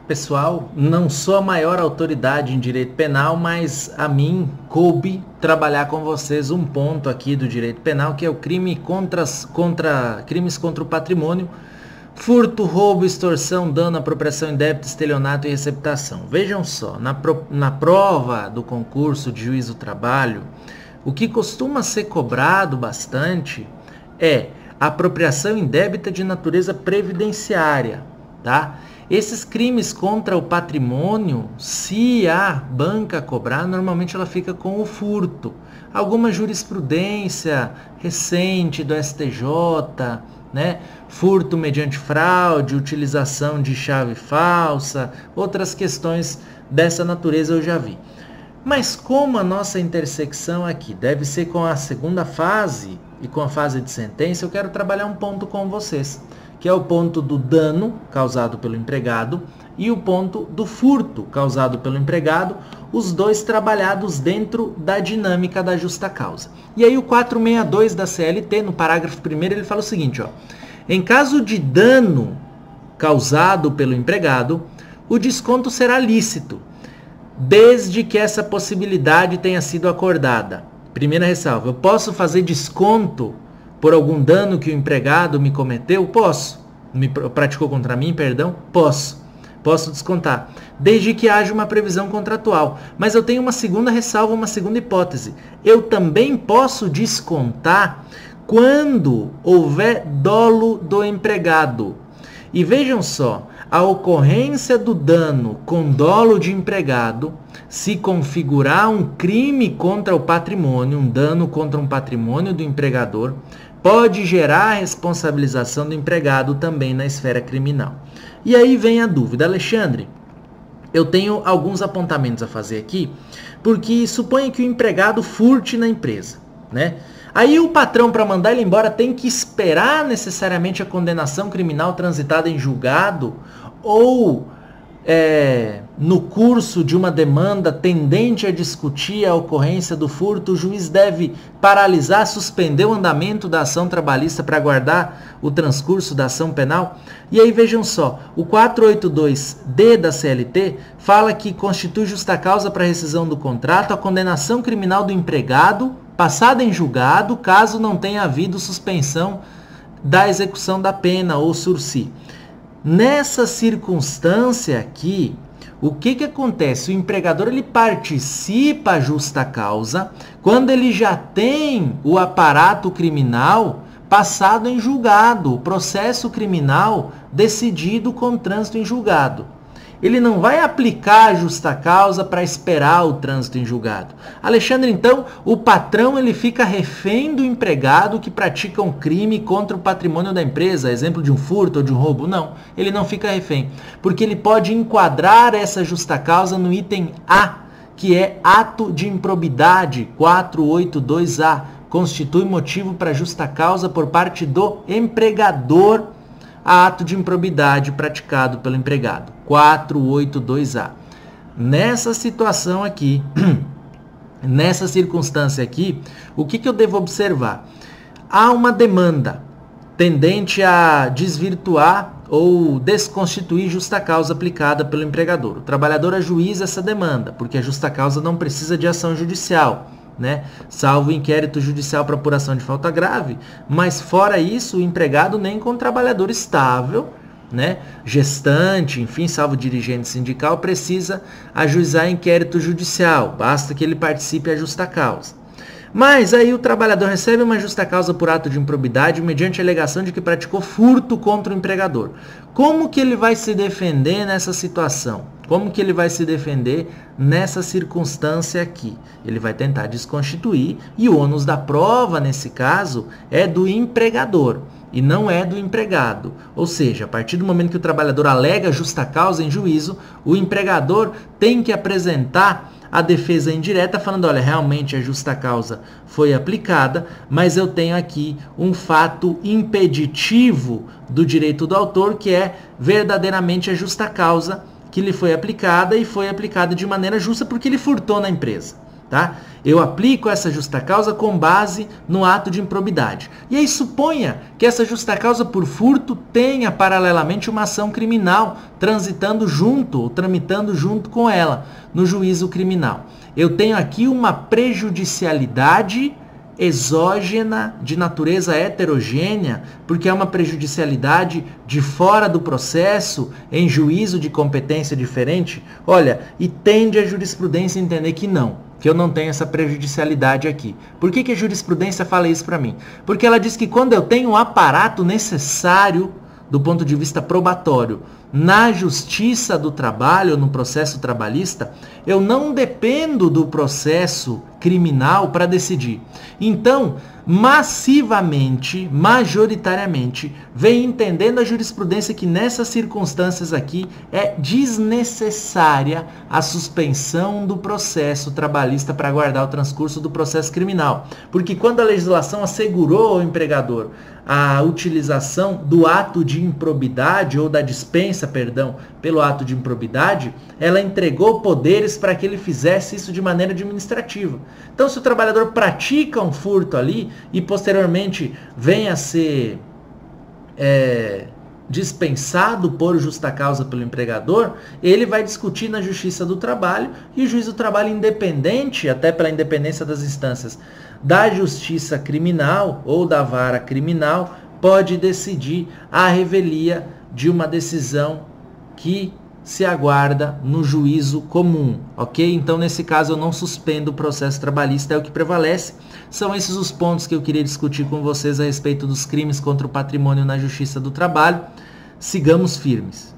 Pessoal, não sou a maior autoridade em direito penal, mas a mim coube trabalhar com vocês um ponto aqui do direito penal, que é o crimes contra o patrimônio, furto, roubo, extorsão, dano, apropriação indébita, estelionato e receptação. Vejam só, na prova do concurso de juiz do trabalho, o que costuma ser cobrado bastante é a apropriação indébita de natureza previdenciária, tá? Esses crimes contra o patrimônio, se a banca cobrar, normalmente ela fica com o furto. Alguma jurisprudência recente do STJ, né? Furto mediante fraude, utilização de chave falsa, outras questões dessa natureza eu já vi. Mas como a nossa intersecção aqui deve ser com a segunda fase e com a fase de sentença, eu quero trabalhar um ponto com vocês, que é o ponto do dano causado pelo empregado e o ponto do furto causado pelo empregado, os dois trabalhados dentro da dinâmica da justa causa. E aí o 462 da CLT, no parágrafo 1º, ele fala o seguinte, ó: em caso de dano causado pelo empregado, o desconto será lícito, desde que essa possibilidade tenha sido acordada. Primeira ressalva, eu posso fazer desconto por algum dano que o empregado me cometeu? Posso. Praticou contra mim, perdão? Posso. Posso descontar. Desde que haja uma previsão contratual. Mas eu tenho uma segunda ressalva, uma segunda hipótese. Eu também posso descontar quando houver dolo do empregado. E vejam só, a ocorrência do dano com dolo de empregado, se configurar um crime contra o patrimônio, um dano contra um patrimônio do empregador, pode gerar a responsabilização do empregado também na esfera criminal. E aí vem a dúvida, Alexandre, eu tenho alguns apontamentos a fazer aqui, porque suponha que o empregado furte na empresa, né? Aí o patrão, para mandar ele embora, tem que esperar necessariamente a condenação criminal transitada em julgado ou no curso de uma demanda tendente a discutir a ocorrência do furto, o juiz deve paralisar, suspender o andamento da ação trabalhista para aguardar o transcurso da ação penal. E aí vejam só, o 482D da CLT fala que constitui justa causa para rescisão do contrato a condenação criminal do empregado passada em julgado, caso não tenha havido suspensão da execução da pena ou sursi. Nessa circunstância aqui, o que acontece? O empregador ele participa à justa causa quando ele já tem o aparato criminal passado em julgado, o processo criminal decidido com trânsito em julgado. Ele não vai aplicar a justa causa para esperar o trânsito em julgado. Alexandre, então, o patrão ele fica refém do empregado que pratica um crime contra o patrimônio da empresa, exemplo de um furto ou de um roubo? Não, ele não fica refém, porque ele pode enquadrar essa justa causa no item A, que é ato de improbidade, 482A, constitui motivo para justa causa por parte do empregador a ato de improbidade praticado pelo empregado, 482A. Nessa situação aqui, nessa circunstância aqui, o que eu devo observar? Há uma demanda tendente a desvirtuar ou desconstituir justa causa aplicada pelo empregador. O trabalhador ajuiza essa demanda, porque a justa causa não precisa de ação judicial, né? Salvo inquérito judicial para apuração de falta grave, mas fora isso, o empregado nem com trabalhador estável, né, gestante, enfim, salvo dirigente sindical, precisa ajuizar inquérito judicial, basta que ele participe à justa causa. Mas aí o trabalhador recebe uma justa causa por ato de improbidade mediante a alegação de que praticou furto contra o empregador. Como que ele vai se defender nessa situação? Como que ele vai se defender nessa circunstância aqui? Ele vai tentar desconstituir e o ônus da prova, nesse caso, é do empregador e não é do empregado. Ou seja, a partir do momento que o trabalhador alega justa causa em juízo, o empregador tem que apresentar a defesa indireta falando, olha, realmente a justa causa foi aplicada, mas eu tenho aqui um fato impeditivo do direito do autor, que é verdadeiramente a justa causa que lhe foi aplicada e foi aplicada de maneira justa porque ele furtou na empresa. tá? Eu aplico essa justa causa com base no ato de improbidade. E aí suponha que essa justa causa por furto tenha paralelamente uma ação criminal transitando junto, ou tramitando junto com ela no juízo criminal. Eu tenho aqui uma prejudicialidade exógena de natureza heterogênea, porque é uma prejudicialidade de fora do processo, em juízo de competência diferente. Olha, e tende a jurisprudência a entender que não, que eu não tenho essa prejudicialidade aqui. Por que a jurisprudência fala isso para mim? Porque ela diz que quando eu tenho um aparato necessário do ponto de vista probatório na justiça do trabalho, no processo trabalhista, eu não dependo do processo criminal para decidir. Então, massivamente, majoritariamente, vem entendendo a jurisprudência que nessas circunstâncias aqui é desnecessária a suspensão do processo trabalhista para aguardar o transcurso do processo criminal. Porque quando a legislação assegurou ao empregador a utilização do ato de improbidade, ou da dispensa, perdão, pelo ato de improbidade, ela entregou poderes para que ele fizesse isso de maneira administrativa. Então, se o trabalhador pratica um furto ali e posteriormente venha a ser dispensado por justa causa pelo empregador, ele vai discutir na Justiça do Trabalho, e o juiz do trabalho independente, até pela independência das instâncias da Justiça Criminal ou da Vara Criminal, pode decidir a revelia de uma decisão que se aguarda no juízo comum, ok? Então, nesse caso, eu não suspendo o processo trabalhista, é o que prevalece. São esses os pontos que eu queria discutir com vocês a respeito dos crimes contra o patrimônio na Justiça do Trabalho. Sigamos firmes.